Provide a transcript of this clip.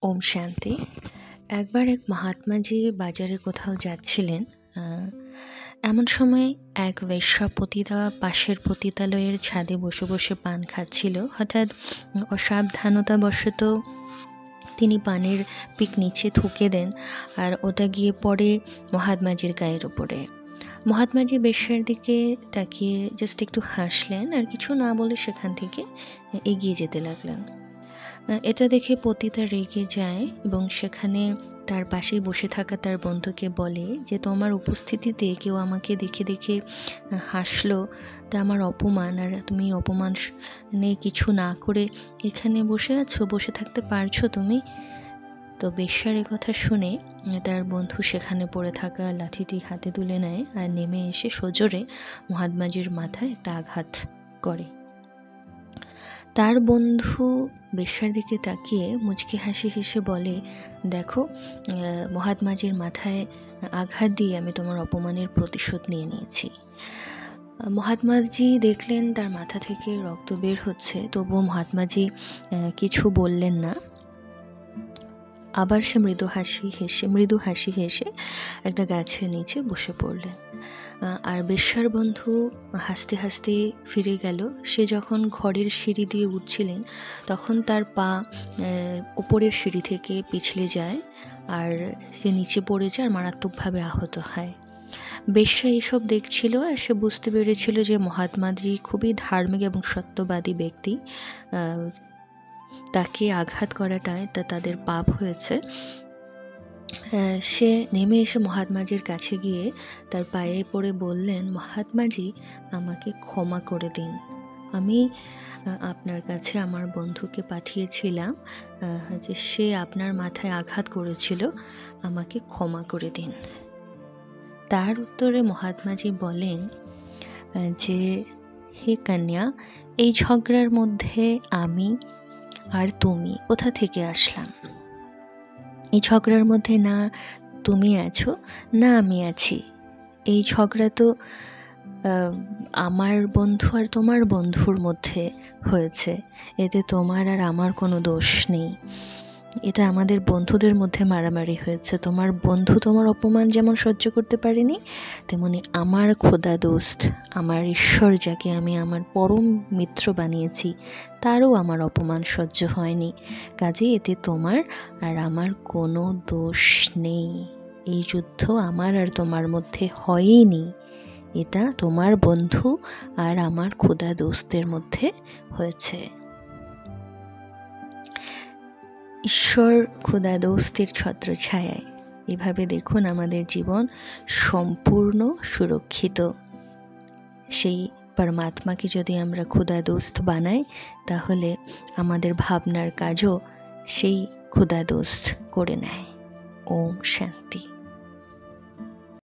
ওম শান্তি। একবার এক মহাত্মাজি বাজারে কোথাও যাচ্ছিলেন। এমন সময় এক বেশ্যা পতিতা পাশের পতিতালয়ের ছাদে বসে বসে পান খাচ্ছিল। হঠাৎ অসাবধানতাবশত তিনি পানের পিক নিচে থুকে দেন, আর ওটা গিয়ে পড়ে মহাত্মাজির গায়ের উপরে। মহাত্মাজি বেশ্যার দিকে তাকিয়ে জাস্ট একটু হাসলেন, আর কিছু না বলে সেখান থেকে এগিয়ে যেতে লাগলেন। এটা দেখে পতিতা রেগে যায় এবং সেখানে তার পাশেই বসে থাকা তার বন্ধুকে বলে যে, তোমার উপস্থিতিতে কেউ আমাকে দেখে দেখে হাসলো, তা আমার অপমান, আর তুমি অপমান কিছু না করে এখানে বসে আছো, বসে থাকতে পারছো তুমি? তো বেশ্যার কথা শুনে তার বন্ধু সেখানে পড়ে থাকা লাঠিটি হাতে তুলে নেয় আর নেমে এসে সজোরে মহাত্মাজির মাথায় একটা আঘাত করে। তার বন্ধু বেশ্যার দিকে তাকিয়ে মুচকি হাসি হেসে বলে, দেখো, মহাত্মাজির মাথায় আঘাত দিয়ে আমি তোমার অপমানের প্রতিশোধ নিয়ে নিয়েছি। মহাত্মাজি দেখলেন তার মাথা থেকে রক্ত বের হচ্ছে, তবুও মহাত্মাজি কিছু বললেন না। আবার সে মৃদু হাসি হেসে একটা গাছের নিচে বসে পড়লেন। আর বেশ্যার বন্ধু হাসতে হাসতে ফিরে গেল। সে যখন ঘরের সিঁড়ি দিয়ে উঠছিলেন, তখন তার পা উপরের সিঁড়ি থেকে পিছলে যায়, আর সে নিচে পড়ে যায় আর মারাত্মকভাবে আহত হয়। বেশ্যা এসব দেখছিল, আর সে বুঝতে পেরেছিল যে মহাত্মাজি খুবই ধার্মিক এবং সত্যবাদী ব্যক্তি। তাকে আঘাত করাটাই তাদের পাপ হয়েছে। সে নেমে এসে মহাত্মাজির কাছে গিয়ে তার পায়ে পড়ে বললেন, মহাত্মাজি, আমাকে ক্ষমা করে দিন। আমি আপনার কাছে আমার বন্ধুকে পাঠিয়েছিলাম যে সে আপনার মাথায় আঘাত করেছিল, আমাকে ক্ষমা করে দিন। তার উত্তরে মহাত্মাজি বলেন যে, হে কন্যা, এই ঝগড়ার মধ্যে আমি আর তুমি কোথা থেকে আসলাম? এই ঝগড়ার মধ্যে না তুমি আছো না আমি আছি। এই ঝগড়া তো আমার বন্ধু আর তোমার বন্ধুর মধ্যে হয়েছে, এতে তোমার আর আমার কোনো দোষ নেই। এটা আমাদের বন্ধুদের মধ্যে মারামারি হয়েছে। তোমার বন্ধু তোমার অপমান যেমন সহ্য করতে পারেনি, তেমনি আমার খোদা দোস্ত, আমার ঈশ্বর, যাকে আমি আমার পরম মিত্র বানিয়েছি, তারও আমার অপমান সহ্য হয়নি। কাজে এতে তোমার আর আমার কোনো দোষ নেই। এই যুদ্ধ আমার আর তোমার মধ্যে হয়নি, এটা তোমার বন্ধু আর আমার খোদা দোস্তের মধ্যে হয়েছে। ঈশ্বর খোদা দোস্তের ছত্রছায়ায় এভাবে দেখুন আমাদের জীবন সম্পূর্ণ সুরক্ষিত। সেই পরমাত্মাকে যদি আমরা খোদা দোস্ত বানাই, তাহলে আমাদের ভাবনার কাজও সেই খোদা দোস্ত করে নেয়। ওম শান্তি।